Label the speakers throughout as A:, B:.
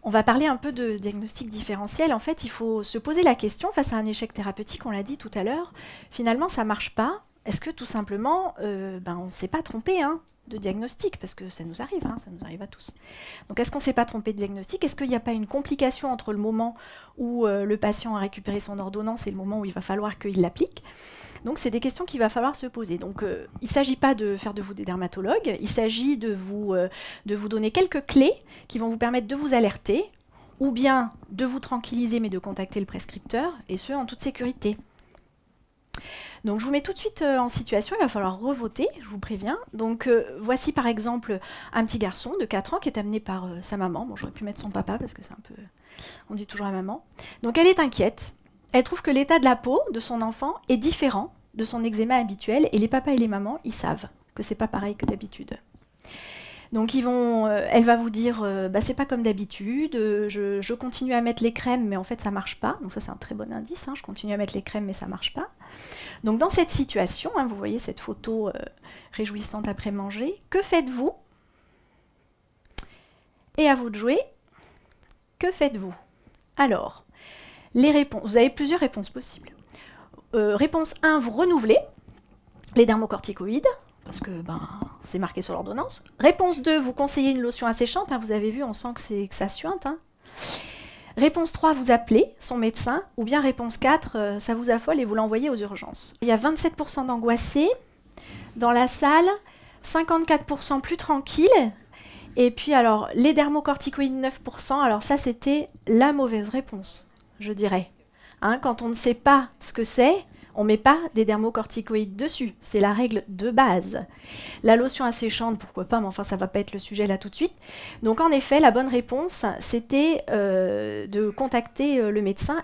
A: on va parler un peu de diagnostic différentiel. En fait, il faut se poser la question, face à un échec thérapeutique, on l'a dit tout à l'heure, finalement, ça ne marche pas. Est-ce que tout simplement, on ne s'est pas trompé de diagnostic, parce que ça nous arrive à tous. Donc, est-ce qu'on ne s'est pas trompé de diagnostic? Est-ce qu'il n'y a pas une complication entre le moment où le patient a récupéré son ordonnance et le moment où il va falloir qu'il l'applique? Donc, c'est des questions qu'il va falloir se poser. Donc, il ne s'agit pas de faire de vous des dermatologues, il s'agit de vous donner quelques clés qui vont vous permettre de vous alerter, ou bien de vous tranquilliser, mais de contacter le prescripteur, et ce, en toute sécurité. Donc, je vous mets tout de suite en situation, il va falloir revoter, je vous préviens. Donc, voici par exemple un petit garçon de 4 ans qui est amené par sa maman. Bon, j'aurais pu mettre son papa parce que c'est un peu... On dit toujours la maman. Donc, elle est inquiète. Elle trouve que l'état de la peau de son enfant est différent de son eczéma habituel et les papas et les mamans, ils savent que c'est pas pareil que d'habitude. Donc elle va vous dire, c'est pas comme d'habitude, je continue à mettre les crèmes, mais en fait ça marche pas. Donc ça c'est un très bon indice, je continue à mettre les crèmes, mais ça marche pas. Donc dans cette situation, vous voyez cette photo réjouissante après manger, que faites-vous? Et à vous de jouer, que faites-vous? Alors, les réponses, vous avez plusieurs réponses possibles. Réponse 1, vous renouvelez les dermocorticoïdes, parce que c'est marqué sur l'ordonnance. Réponse 2, vous conseillez une lotion asséchante, vous avez vu, on sent que ça suinte. Réponse 3, vous appelez son médecin, ou bien réponse 4, ça vous affole et vous l'envoyez aux urgences. Il y a 27% d'angoissés dans la salle, 54% plus tranquilles, et puis alors les dermocorticoïdes 9%, alors ça c'était la mauvaise réponse, je dirais. Quand on ne sait pas ce que c'est, on ne met pas des dermocorticoïdes dessus. C'est la règle de base. La lotion asséchante, pourquoi pas, mais enfin, ça ne va pas être le sujet là tout de suite. Donc, en effet, la bonne réponse, c'était de contacter le médecin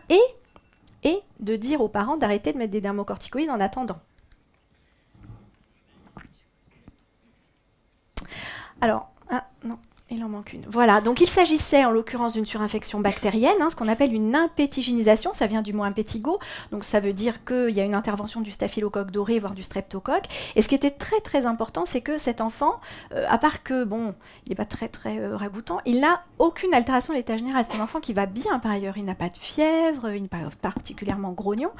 A: et de dire aux parents d'arrêter de mettre des dermocorticoïdes en attendant. Alors, non. Il en manque une. Voilà, donc il s'agissait en l'occurrence d'une surinfection bactérienne, ce qu'on appelle une impétiginisation, ça vient du mot impétigo, donc ça veut dire qu'il y a une intervention du staphylocoque doré, voire du streptocoque. Et ce qui était très très important, c'est que cet enfant, à part que, bon, il n'est pas très très ragoûtant, il n'a aucune altération de l'état général. C'est un enfant qui va bien par ailleurs, il n'a pas de fièvre, il n'est pas particulièrement grognon.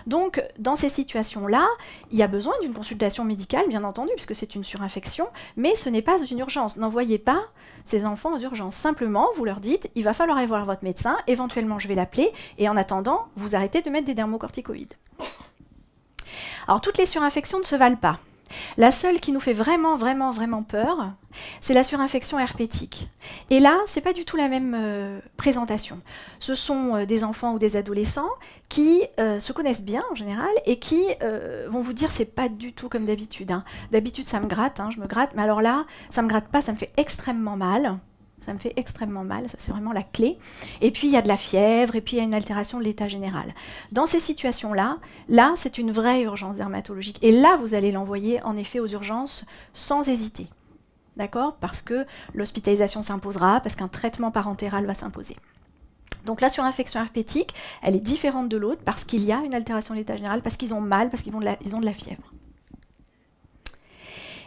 A: Donc dans ces situations-là, il y a besoin d'une consultation médicale, bien entendu, puisque c'est une surinfection, mais ce n'est pas une urgence. N'envoyez pas ces enfants aux urgences. Simplement, vous leur dites, il va falloir aller voir votre médecin, éventuellement je vais l'appeler, et en attendant, vous arrêtez de mettre des dermocorticoïdes. Alors, toutes les surinfections ne se valent pas. La seule qui nous fait vraiment, vraiment, vraiment peur, c'est la surinfection herpétique. Et là, c'est pas du tout la même présentation. Ce sont des enfants ou des adolescents qui se connaissent bien en général et qui vont vous dire c'est pas du tout comme d'habitude. D'habitude, ça me gratte, je me gratte, mais alors là, ça me gratte pas, ça me fait extrêmement mal. Ça me fait extrêmement mal, ça c'est vraiment la clé. Et puis il y a de la fièvre, et puis il y a une altération de l'état général. Dans ces situations-là, là c'est une vraie urgence dermatologique. Et là vous allez l'envoyer en effet aux urgences sans hésiter. D'accord? Parce que l'hospitalisation s'imposera, parce qu'un traitement parentéral va s'imposer. Donc la surinfection herpétique, elle est différente de l'autre parce qu'il y a une altération de l'état général, parce qu'ils ont mal, parce qu'ils ont de la fièvre.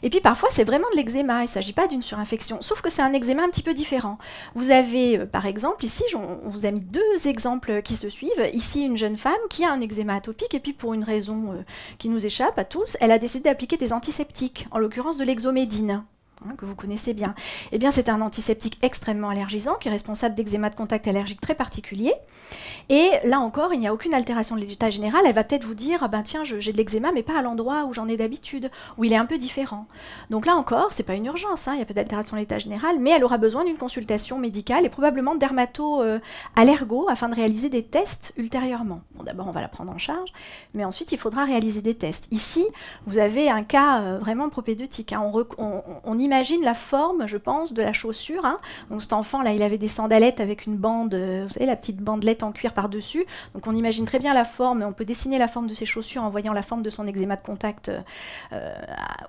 A: Et puis parfois, c'est vraiment de l'eczéma, il ne s'agit pas d'une surinfection, sauf que c'est un eczéma un petit peu différent. Vous avez, par exemple, ici, on vous a mis deux exemples qui se suivent. Ici, une jeune femme qui a un eczéma atopique, et puis pour une raison qui nous échappe à tous, elle a décidé d'appliquer des antiseptiques, en l'occurrence de l'exomédine. Que vous connaissez bien. Eh bien, c'est un antiseptique extrêmement allergisant qui est responsable d'eczéma de contact allergique très particulier. Et là encore, il n'y a aucune altération de l'état général. Elle va peut-être vous dire, tiens, j'ai de l'eczéma, mais pas à l'endroit où j'en ai d'habitude, où il est un peu différent. Donc là encore, c'est pas une urgence, il y a peu d'altération de l'état général, mais elle aura besoin d'une consultation médicale et probablement dermato-allergo afin de réaliser des tests ultérieurement. Bon, d'abord, on va la prendre en charge, mais ensuite, il faudra réaliser des tests. Ici, vous avez un cas vraiment propédeutique. On imagine la forme, je pense, de la chaussure. Donc cet enfant-là, il avait des sandalettes avec une bande, vous savez, la petite bandelette en cuir par-dessus. Donc on imagine très bien la forme, on peut dessiner la forme de ses chaussures en voyant la forme de son eczéma de contact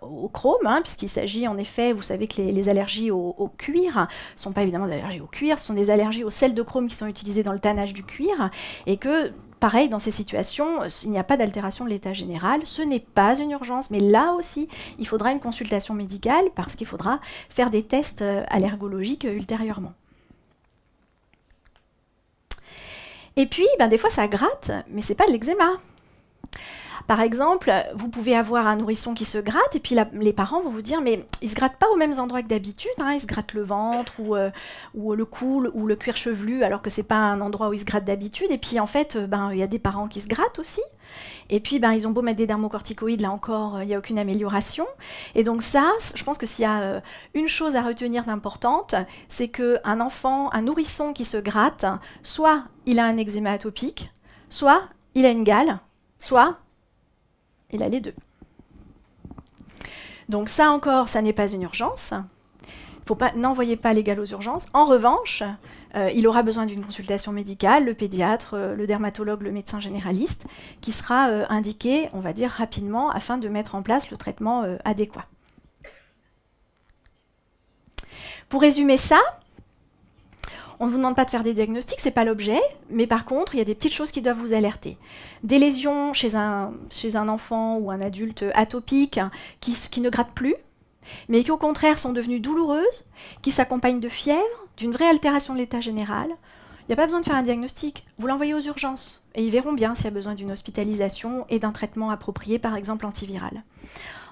A: au chrome, puisqu'il s'agit en effet, vous savez que les allergies au cuir ne sont pas évidemment des allergies au cuir, ce sont des allergies aux sels de chrome qui sont utilisées dans le tannage du cuir, et que pareil, dans ces situations, s'il n'y a pas d'altération de l'état général, ce n'est pas une urgence, mais là aussi, il faudra une consultation médicale parce qu'il faudra faire des tests allergologiques ultérieurement. Et puis, ben, des fois, ça gratte, mais c'est pas de l'eczéma. Par exemple, vous pouvez avoir un nourrisson qui se gratte, et puis les parents vont vous dire, mais il ne se gratte pas aux mêmes endroits que d'habitude, hein, il se gratte le ventre, ou le cou, ou le cuir chevelu, alors que ce n'est pas un endroit où il se gratte d'habitude. Et puis en fait, ben, y a des parents qui se grattent aussi. Et puis, ben, ils ont beau mettre des dermocorticoïdes, là encore, il n'y a aucune amélioration. Et donc ça, je pense que s'il y a une chose à retenir d'importante, c'est qu'un enfant, un nourrisson qui se gratte, soit il a un eczéma atopique, soit il a une gale, soit il a les deux. Donc ça encore, ça n'est pas une urgence. N'envoyez pas les gales aux urgences. En revanche, il aura besoin d'une consultation médicale, le pédiatre, le dermatologue, le médecin généraliste, qui sera indiqué, on va dire, rapidement, afin de mettre en place le traitement adéquat. Pour résumer ça, on ne vous demande pas de faire des diagnostics, ce n'est pas l'objet, mais par contre, il y a des petites choses qui doivent vous alerter. Des lésions chez un enfant ou un adulte atopique qui ne grattent plus, mais qui au contraire sont devenues douloureuses, qui s'accompagnent de fièvre, d'une vraie altération de l'état général. Il n'y a pas besoin de faire un diagnostic, vous l'envoyez aux urgences, et ils verront bien s'il y a besoin d'une hospitalisation et d'un traitement approprié, par exemple antiviral.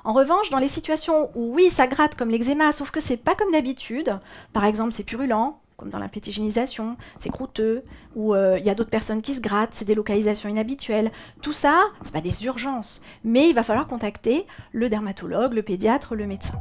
A: En revanche, dans les situations où oui, ça gratte comme l'eczéma, sauf que c'est pas comme d'habitude, par exemple c'est purulent, comme dans l'impétigénisation, c'est croûteux, ou il y a d'autres personnes qui se grattent, c'est des localisations inhabituelles. Tout ça, c'est pas des urgences, mais il va falloir contacter le dermatologue, le pédiatre, le médecin.